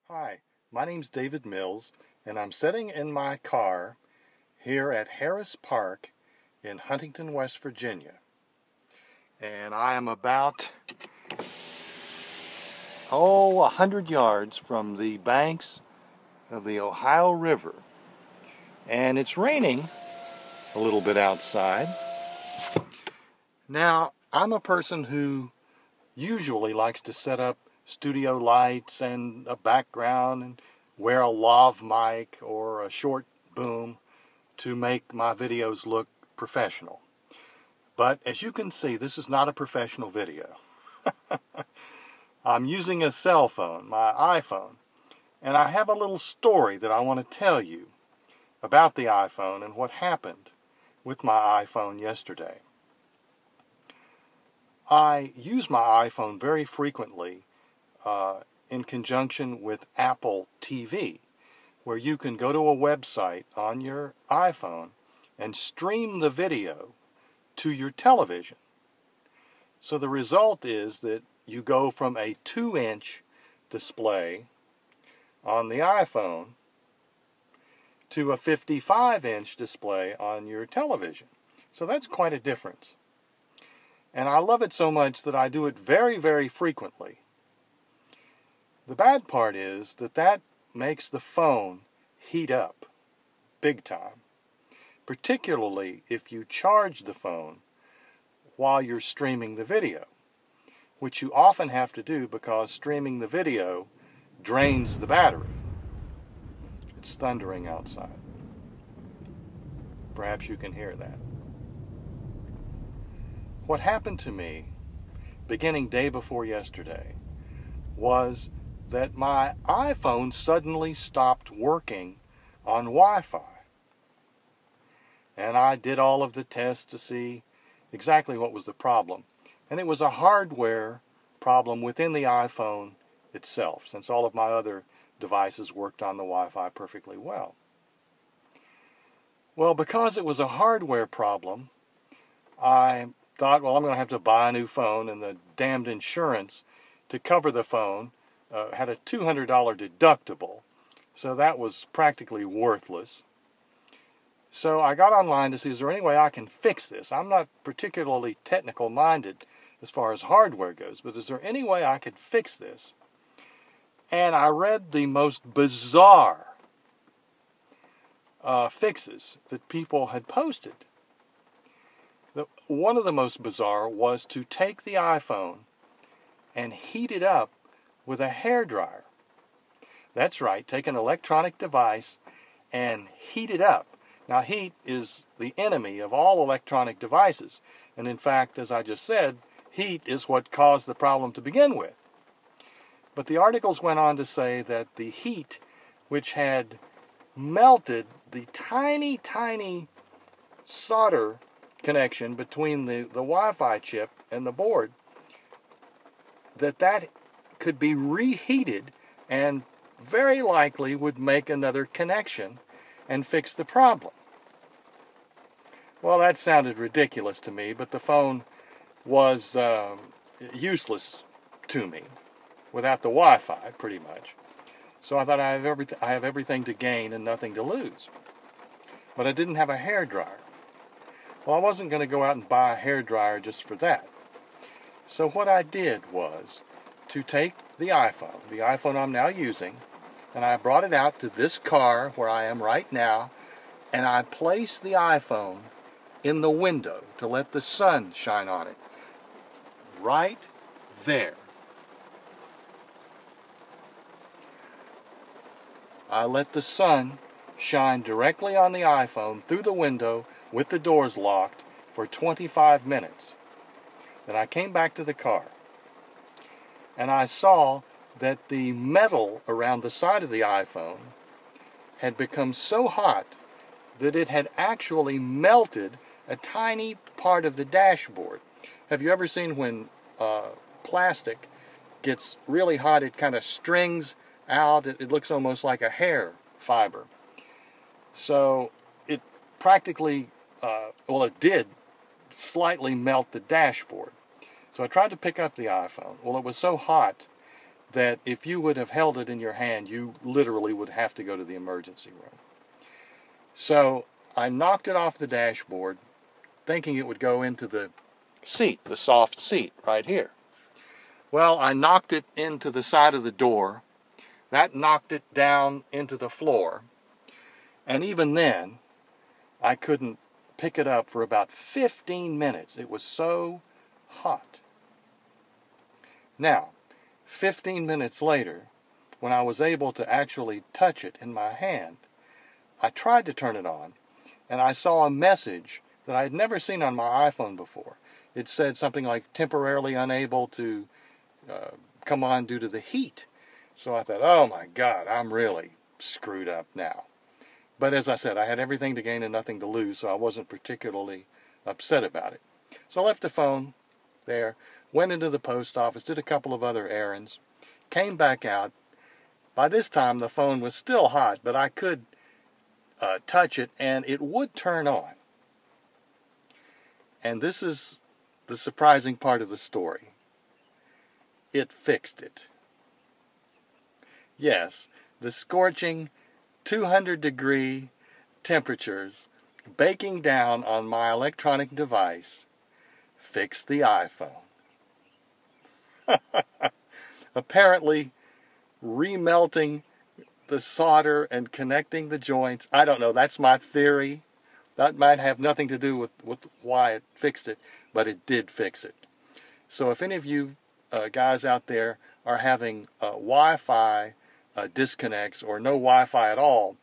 Hi, my name's David Mills, and I'm sitting in my car here at Harris Park in Huntington, West Virginia. And I am about, 100 yards from the banks of the Ohio River. And it's raining a little bit outside. Now, I'm a person who usually likes to set up studio lights and a background and wear a lav mic or a short boom to make my videos look professional. But as you can see, this is not a professional video. I'm using a cell phone, my iPhone, and I have a little story that I want to tell you about the iPhone and what happened with my iPhone yesterday. I use my iPhone very frequently in conjunction with Apple TV, where you can go to a website on your iPhone and stream the video to your television. So the result is that you go from a 2-inch display on the iPhone to a 55-inch display on your television. So that's quite a difference. And I love it so much that I do it very, very frequently. The bad part is that makes the phone heat up big time, particularly if you charge the phone while you're streaming the video, which you often have to do because streaming the video drains the battery. It's thundering outside. Perhaps you can hear that. What happened to me, beginning day before yesterday, was that my iPhone suddenly stopped working on Wi-Fi. And I did all of the tests to see exactly what was the problem. And it was a hardware problem within the iPhone itself, since all of my other devices worked on the Wi-Fi perfectly well. Well, because it was a hardware problem, I thought, well, I'm going to have to buy a new phone, and the damned insurance to cover the phone had a $200 deductible, so that was practically worthless. So I got online to see, is there any way I can fix this? I'm not particularly technical minded as far as hardware goes, but is there any way I could fix this? And I read the most bizarre fixes that people had posted. One of the most bizarre was to take the iPhone and heat it up with a hairdryer. That's right, take an electronic device and heat it up. Now, heat is the enemy of all electronic devices. And in fact, as I just said, heat is what caused the problem to begin with. But the articles went on to say that the heat, which had melted the tiny, tiny solder connection between the Wi-Fi chip and the board, that could be reheated and very likely would make another connection and fix the problem. Well, that sounded ridiculous to me, but the phone was useless to me without the Wi-Fi, pretty much. So I thought I have everything to gain and nothing to lose. But I didn't have a hairdryer. Well, I wasn't going to go out and buy a hairdryer just for that. So what I did was to take the iPhone I'm now using, and I brought it out to this car where I am right now, and I placed the iPhone in the window to let the sun shine on it. Right there. I let the sun shine directly on the iPhone through the window with the doors locked for 25 minutes. Then I came back to the car, and I saw that the metal around the side of the iPhone had become so hot that it had actually melted a tiny part of the dashboard. Have you ever seen when plastic gets really hot, it kind of strings out, it looks almost like a hair fiber. So it practically, it did slightly melt the dashboard. So I tried to pick up the iPhone. Well, it was so hot that if you would have held it in your hand, you literally would have to go to the emergency room. So I knocked it off the dashboard, thinking it would go into the seat, the soft seat right here. Well, I knocked it into the side of the door. That knocked it down into the floor. And even then, I couldn't pick it up for about 15 minutes. It was so hot. Now, 15 minutes later, when I was able to actually touch it in my hand, I tried to turn it on, and I saw a message that I had never seen on my iPhone before. It said something like temporarily unable to come on due to the heat. So I thought, oh my God, I'm really screwed up now. But as I said, I had everything to gain and nothing to lose, so I wasn't particularly upset about it. So I left the phone there, went into the post office, did a couple of other errands, came back out. By this time, the phone was still hot, but I could touch it, and it would turn on. And this is the surprising part of the story. It fixed it. Yes, the scorching 200-degree temperatures baking down on my electronic device fixed the iPhone. Apparently, remelting the solder and connecting the joints, I don't know, that's my theory. That might have nothing to do with why it fixed it, but it did fix it. So if any of you guys out there are having Wi-Fi disconnects or no Wi-Fi at all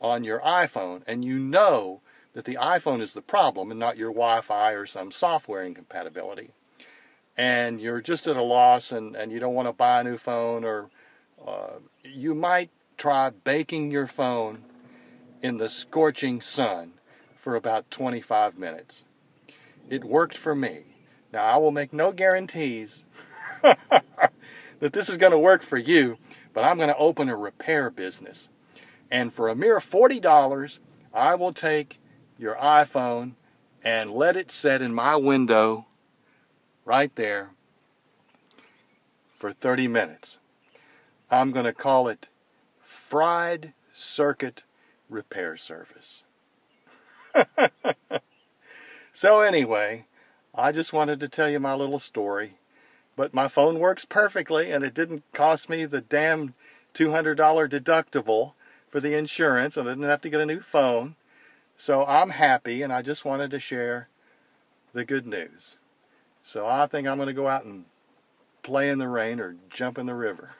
on your iPhone, and you know that the iPhone is the problem and not your Wi-Fi or some software incompatibility, and you're just at a loss and you don't want to buy a new phone, or you might try baking your phone in the scorching sun for about 25 minutes. It worked for me. Now, I will make no guarantees that this is going to work for you, but I'm going to open a repair business. And for a mere $40, I will take your iPhone and let it set in my window right there for 30 minutes. I'm going to call it Fried Circuit Repair Service. So anyway, I just wanted to tell you my little story. But my phone works perfectly, and it didn't cost me the damn $200 deductible for the insurance, and I didn't have to get a new phone. So I'm happy, and I just wanted to share the good news. So I think I'm going to go out and play in the rain or jump in the river.